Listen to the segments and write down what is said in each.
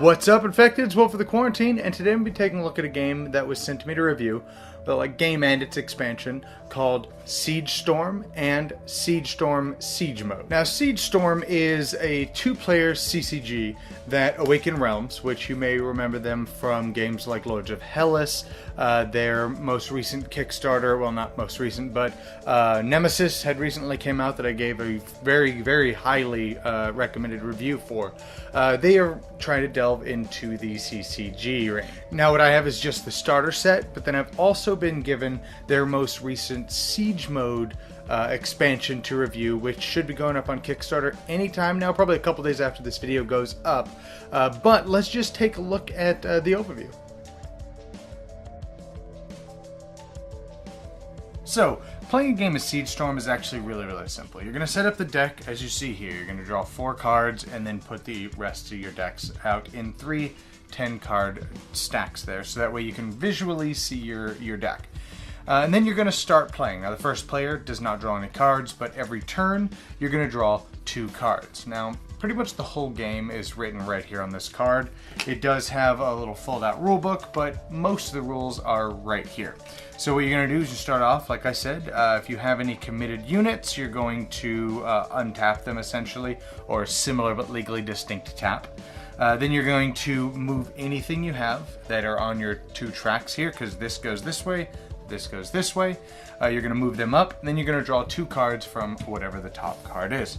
What's up, Infected? It's Wolf of the Quarantine, and today I'm going to be taking a look at a game that was sent to me to review, game and its expansion, called Siege Storm and Siege Storm Siege Mode. Now, Siege Storm is a two-player CCG that Awaken Realms, which you may remember them from games like Lords of Hellas, their most recent Kickstarter, well, not most recent, but Nemesis had recently came out that I gave a very, very highly recommended review for. They are trying to delve into the CCG range. Now, what I have is just the starter set, but then I've also been given their most recent Siege Mode expansion to review, which should be going up on Kickstarter anytime now, probably a couple days after this video goes up. But let's just take a look at the overview. So, playing a game of Siege Storm is actually really, really simple. You're going to set up the deck as you see here. You're going to draw 4 cards and then put the rest of your decks out in 3 10-card stacks there, so that way you can visually see your deck. And then you're going to start playing. Now, the first player does not draw any cards, but every turn you're going to draw 2 cards. Now, pretty much the whole game is written right here on this card. It does have a little fold-out rule book, but most of the rules are right here. So what you're going to do is you start off, like I said, if you have any committed units, you're going to untap them essentially, or similar but legally distinct tap. Then you're going to move anything you have that are on your 2 tracks here, because this goes this way, this goes this way. You're going to move them up, and then you're going to draw 2 cards from whatever the top card is.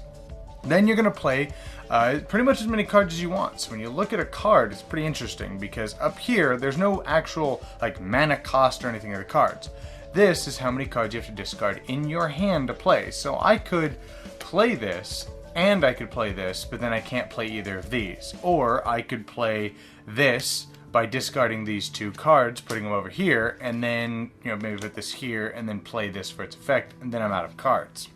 Then you're going to play pretty much as many cards as you want. So when you look at a card, it's pretty interesting because up here, there's no actual mana cost or anything of the cards. This is how many cards you have to discard in your hand to play. So I could play this and I could play this, but then I can't play either of these. Or I could play this by discarding these 2 cards, putting them over here, and then maybe put this here and then play this for its effect, and then I'm out of cards.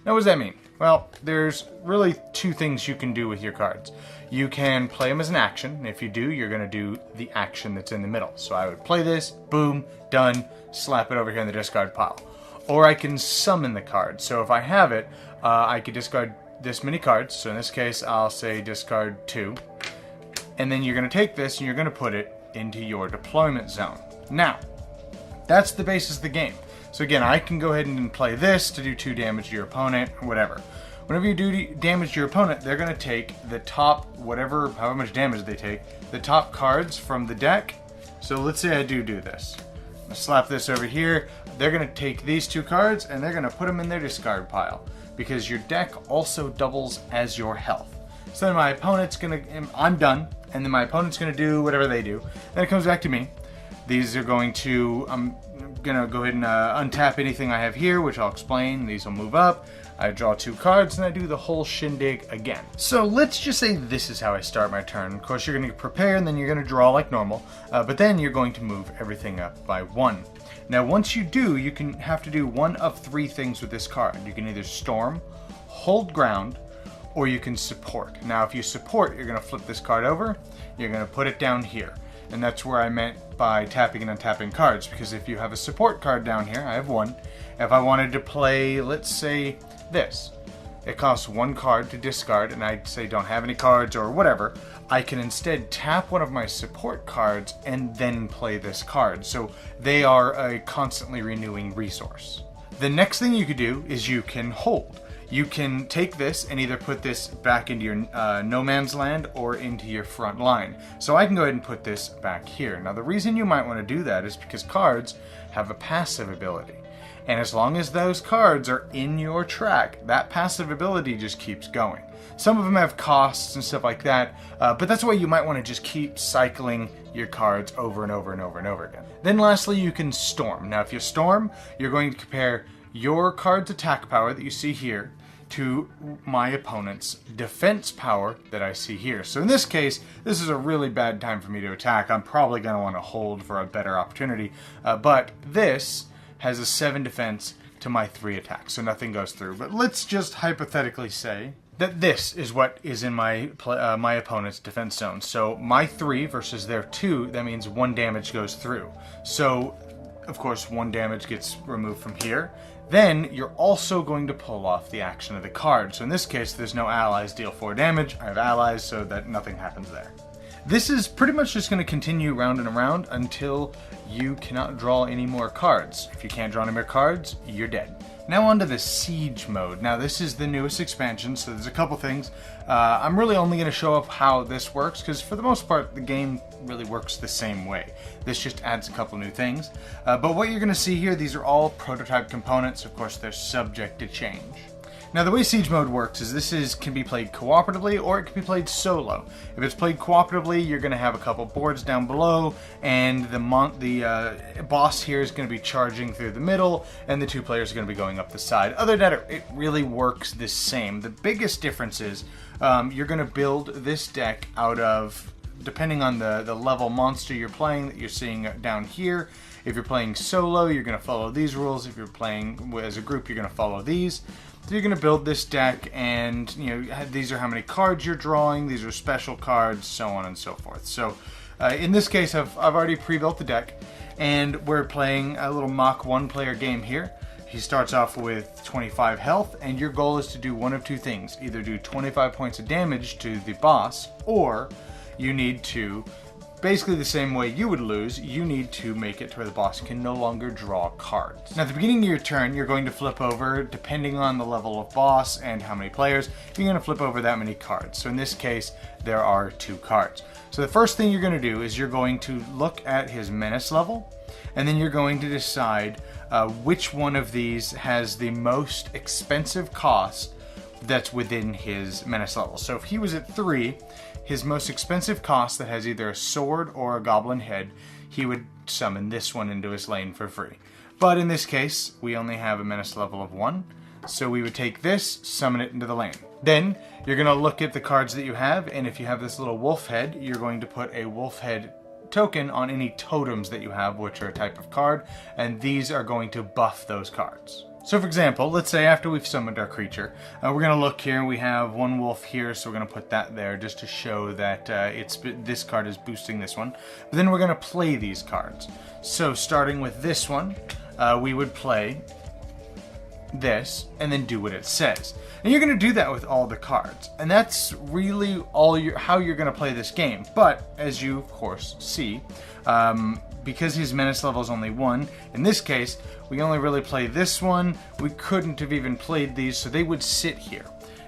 Now, what does that mean? Well, there's really 2 things you can do with your cards. You can play them as an action, and if you do, you're going to do the action that's in the middle. So I would play this, boom, done, slap it over here in the discard pile. Or I can summon the card. So if I have it, I could discard this many cards. So in this case, I'll say discard 2. And then you're going to take this and you're going to put it into your deployment zone. Now, that's the basis of the game. So again, I can go ahead and play this to do 2 damage to your opponent, or whatever. Whenever you do damage to your opponent, they're going to take the top, however much damage they take, the top cards from the deck. So let's say I do this. I slap this over here. They're going to take these 2 cards and they're going to put them in their discard pile, because your deck also doubles as your health. So then my opponent's going to, I'm done, and then my opponent's going to do whatever they do. Then it comes back to me. These are going to, I'm going to go ahead and untap anything I have here, which I'll explain. These will move up. I draw 2 cards, and I do the whole shindig again. So let's just say this is how I start my turn. Of course, you're going to prepare, and then you're going to draw like normal, but then you're going to move everything up by 1. Now, once you do, you can have to do 1 of 3 things with this card. You can either storm, hold ground, or you can support. Now, if you support, you're going to flip this card over, you're going to put it down here. And that's where I meant by tapping and untapping cards, because if you have a support card down here, I have 1. If I wanted to play, let's say, this, it costs 1 card to discard, and I'd say don't have any cards or whatever, I can instead tap one of my support cards and then play this card. So they are a constantly renewing resource. The next thing you could do is you can hold. You can take this and either put this back into your no man's land or into your front line. So I can go ahead and put this back here. Now, the reason you might want to do that is because cards have a passive ability. And as long as those cards are in your track, that passive ability just keeps going. Some of them have costs and stuff like that, but that's why you might want to just keep cycling your cards over and over and over and over again. Then lastly, you can storm. Now, if you storm, you're going to compare your card's attack power that you see here to my opponent's defense power that I see here. So in this case, this is a really bad time for me to attack. I'm probably going to want to hold for a better opportunity, but this has a 7 defense to my 3 attack, so nothing goes through. But let's just hypothetically say that this is what is in my my opponent's defense zone. So my 3 versus their 2, that means 1 damage goes through. So, of course, 1 damage gets removed from here. Then you're also going to pull off the action of the card. So in this case, there's no allies deal 4 damage. I have allies, so that nothing happens there. This is pretty much just going to continue round and around until you cannot draw any more cards. If you can't draw any more cards, you're dead. Now onto the Siege mode. Now this is the newest expansion, so there's a couple things. I'm really only going to show up how this works, because for the most part the game really works the same way. This just adds a couple new things. But what you're going to see here, these are all prototype components. Of course, they're subject to change. Now the way Siege mode works is this can be played cooperatively or it can be played solo. If it's played cooperatively, you're going to have a couple boards down below, and the boss here is going to be charging through the middle, and the two players are going to be going up the side. Other than that, it really works the same. The biggest difference is you're going to build this deck out of, depending on the level monster you're playing that you're seeing down here. If you're playing solo, you're going to follow these rules. If you're playing as a group, you're going to follow these. So you're going to build this deck, and these are how many cards you're drawing, these are special cards, so on and so forth. So in this case, I've already pre-built the deck, and we're playing a little mock one-player game here. He starts off with 25 health, and your goal is to do one of two things. Either do 25 points of damage to the boss, or you need to, basically the same way you would lose, you need to make it to where the boss can no longer draw cards. Now at the beginning of your turn, you're going to flip over, depending on the level of boss and how many players, you're going to flip over that many cards. So in this case, there are 2 cards. So the first thing you're going to do is you're going to look at his menace level, and then you're going to decide which one of these has the most expensive cost that's within his menace level. So if he was at 3, his most expensive cost that has either a sword or a goblin head, he would summon this one into his lane for free. But in this case, we only have a menace level of 1, so we would take this, summon it into the lane. Then you're going to look at the cards that you have, and if you have this little wolf head, you're going to put a wolf head token on any totems that you have, which are a type of card, and these are going to buff those cards. So for example, let's say after we've summoned our creature, we're going to look here, we have one wolf here, so we're going to put that there just to show that this card is boosting this one. But then we're going to play these cards. So starting with this one, we would play this and then do what it says. And you're going to do that with all the cards. And that's really how you're going to play this game. But as you of course see, because his menace level is only 1, in this case, we only really play this one. We couldn't have even played these, so they would sit here.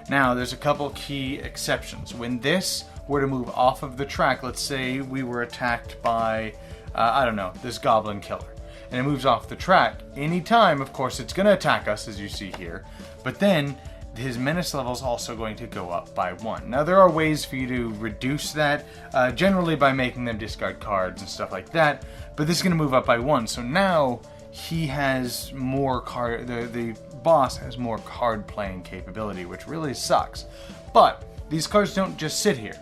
Now, there's a couple key exceptions. When this were to move off of the track, let's say we were attacked by, I don't know, this goblin killer, and it moves off the track, anytime, of course, it's going to attack us, as you see here, but then his menace level is also going to go up by 1. Now there are ways for you to reduce that, generally by making them discard cards and stuff like that, but this is going to move up by 1. So now he has more card, the boss has more card playing capability, which really sucks. But these cards don't just sit here.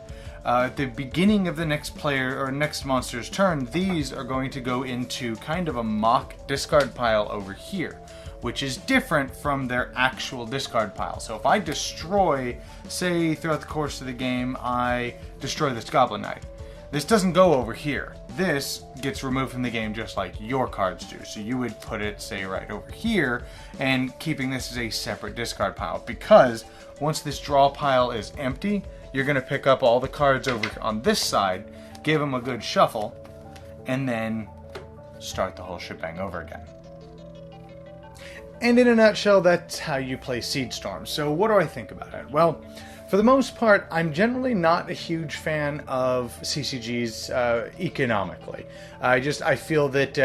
At the beginning of the next player or next monster's turn, these are going to go into kind of a mock discard pile over here, which is different from their actual discard pile. So if I destroy, say throughout the course of the game, I destroy this Goblin Knight, this doesn't go over here. This gets removed from the game just like your cards do. So you would put it, say, right over here, and keeping this as a separate discard pile. Because once this draw pile is empty, you're going to pick up all the cards over on this side, give them a good shuffle, and then start the whole shebang over again. And in a nutshell, that's how you play Siege Storm. So what do I think about it? Well, for the most part, I'm generally not a huge fan of CCGs economically. I feel that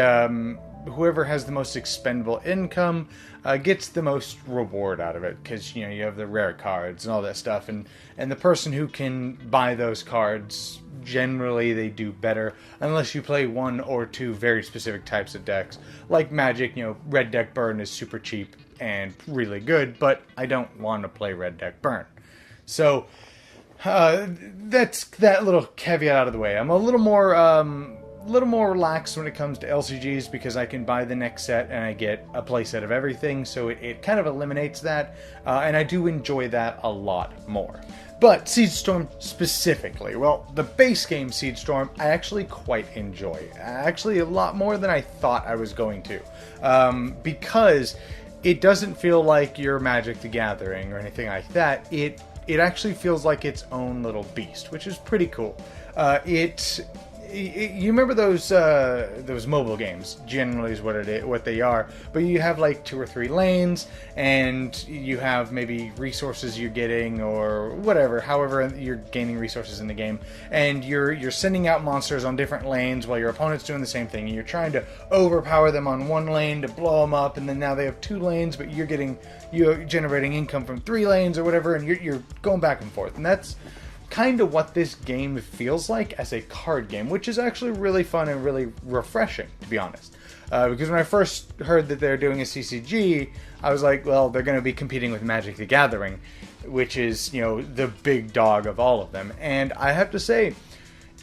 whoever has the most expendable income gets the most reward out of it, because you have the rare cards and all that stuff, and the person who can buy those cards, generally they do better, unless you play 1 or 2 very specific types of decks. Like Magic, Red Deck Burn is super cheap and really good, but I don't want to play Red Deck Burn. So that's that little caveat out of the way. I'm a little more relaxed when it comes to LCGs, because I can buy the next set and I get a playset of everything, so it kind of eliminates that, and I do enjoy that a lot more. But Siege Storm specifically, well, the base game Siege Storm, I actually quite enjoy. Actually, a lot more than I thought I was going to, because it doesn't feel like your Magic the Gathering or anything like that. It actually feels like its own little beast, which is pretty cool. You remember those mobile games? Generally, is what they are. But you have like 2 or 3 lanes, and you have maybe resources you're getting or whatever. However, you're gaining resources in the game, and you're sending out monsters on different lanes while your opponent's doing the same thing. And you're trying to overpower them on one lane to blow them up, and then now they have 2 lanes, but you're generating income from 3 lanes or whatever, and you're going back and forth, and that's kind of what this game feels like as a card game, which is actually really fun and really refreshing, to be honest. Because when I first heard that they're doing a CCG, I was like, well, they're going to be competing with Magic the Gathering, which is, the big dog of all of them. And I have to say,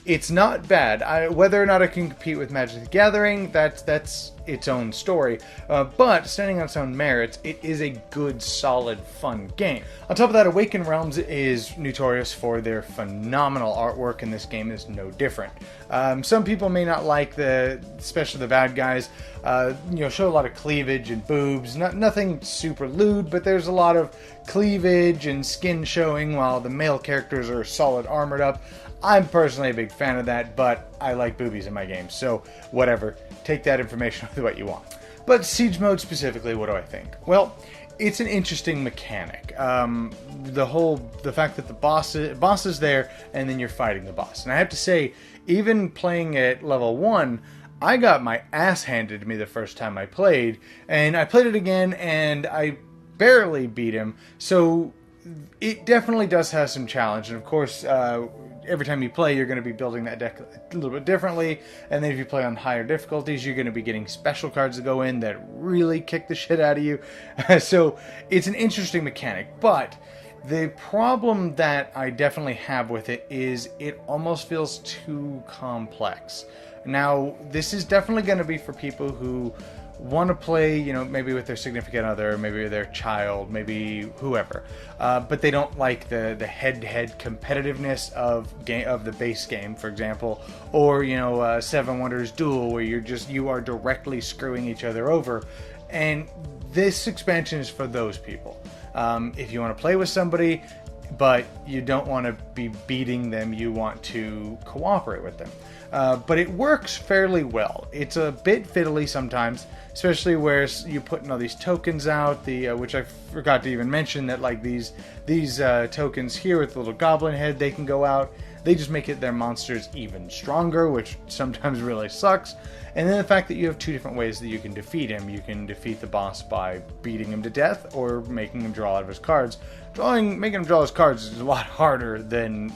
it's not bad. Whether or not it can compete with Magic the Gathering, that's its own story. But standing on its own merits, it is a good, solid, fun game. On top of that, Awakened Realms is notorious for their phenomenal artwork, and this game is no different. Some people may not like especially the bad guys, show a lot of cleavage and boobs. Nothing super lewd, but there's a lot of cleavage and skin showing, while the male characters are solid armored up. I'm personally a big fan of that, but I like boobies in my games, so whatever. Take that information with what you want. But Siege Mode specifically, what do I think? Well, it's an interesting mechanic. The fact that the boss is there, and then you're fighting the boss. And I have to say, even playing at level 1, I got my ass handed to me the first time I played, and I played it again, and I barely beat him, so it definitely does have some challenge. And of course, every time you play, you're going to be building that deck a little bit differently, and then if you play on higher difficulties, you're going to be getting special cards that go in that really kick the shit out of you. So it's an interesting mechanic, but the problem that I definitely have with it is it almost feels too complex. Now, this is definitely going to be for people who want to play, maybe with their significant other, maybe their child, maybe whoever, but they don't like the head-to-head competitiveness of the base game, for example, or Seven Wonders Duel, where you are directly screwing each other over. And this expansion is for those people. If you want to play with somebody, but you don't want to be beating them, you want to cooperate with them. But it works fairly well. It's a bit fiddly sometimes, especially where you're putting all these tokens out, which I forgot to even mention, that like these tokens here with the little goblin head, they can go out. They just make their monsters even stronger, which sometimes really sucks. And then the fact that you have 2 different ways that you can defeat him. You can defeat the boss by beating him to death, or making him draw out of his cards. Making him draw his cards is a lot harder than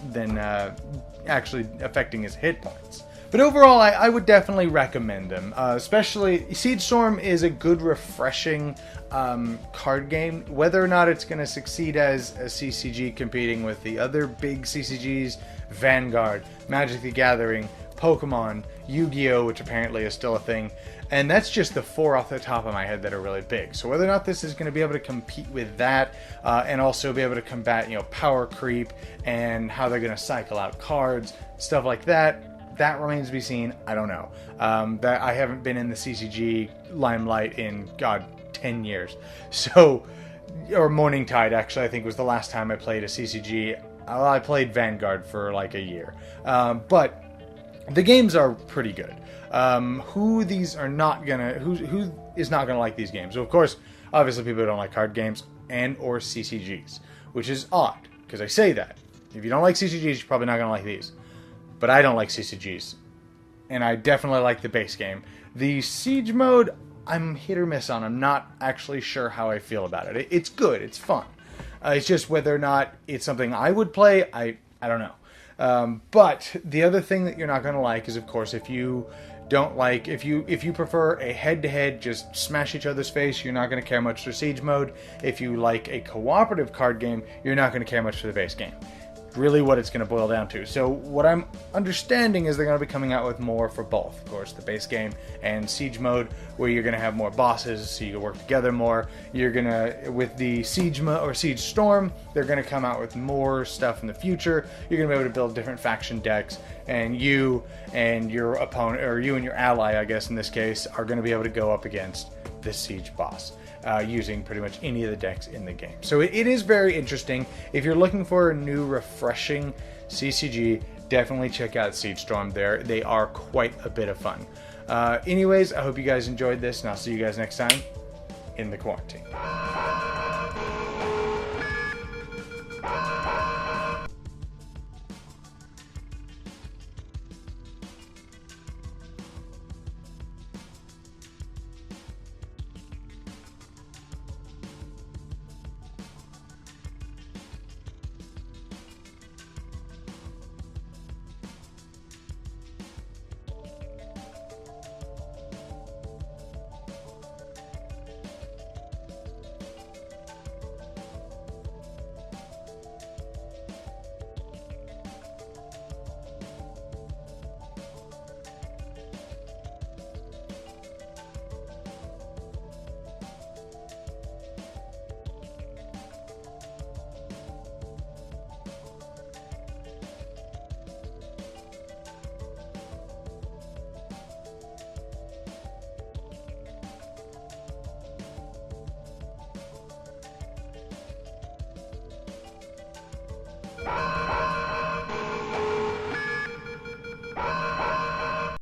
actually affecting his hit points. But overall, I would definitely recommend them. Especially, Siege Storm is a good, refreshing card game. Whether or not it's going to succeed as a CCG competing with the other big CCGs, Vanguard, Magic the Gathering, Pokemon, Yu-Gi-Oh!, which apparently is still a thing. And that's just the 4 off the top of my head that are really big. So whether or not this is going to be able to compete with that, and also be able to combat, power creep, and how they're going to cycle out cards, stuff like that remains to be seen. I don't know. That I haven't been in the CCG limelight in, 10 years. So, or Morning Tide, actually, I think was the last time I played a CCG. I played Vanguard for like a year. But the games are pretty good. Who is not gonna like these games? So of course, obviously people who don't like card games and or CCGs, which is odd, because I say that. If you don't like CCGs, you're probably not gonna like these. But I don't like CCGs. And I definitely like the base game. The Siege Mode, I'm hit or miss on. I'm not actually sure how I feel about it. It's good. It's fun. It's just whether or not it's something I would play, I don't know. But the other thing that you're not going to like is, of course, if you prefer a head-to-head, just smash each other's face, you're not going to care much for Siege Mode. If you like a cooperative card game, you're not going to care much for the base game. Really what it's going to boil down to. So what I'm understanding is they're going to be coming out with more for both. Of course, the base game and Siege Mode, where you're going to have more bosses, so you can work together more. You're going to, with the Siege Mode or Siege Storm, they're going to come out with more stuff in the future. You're going to be able to build different faction decks, and you and your opponent, or you and your ally, I guess in this case, are going to be able to go up against the Siege boss. Using pretty much any of the decks in the game. So it is very interesting. If you're looking for a new, refreshing CCG, definitely check out Siege Storm. They are quite a bit of fun. Anyways, I hope you guys enjoyed this, and I'll see you guys next time in the quarantine.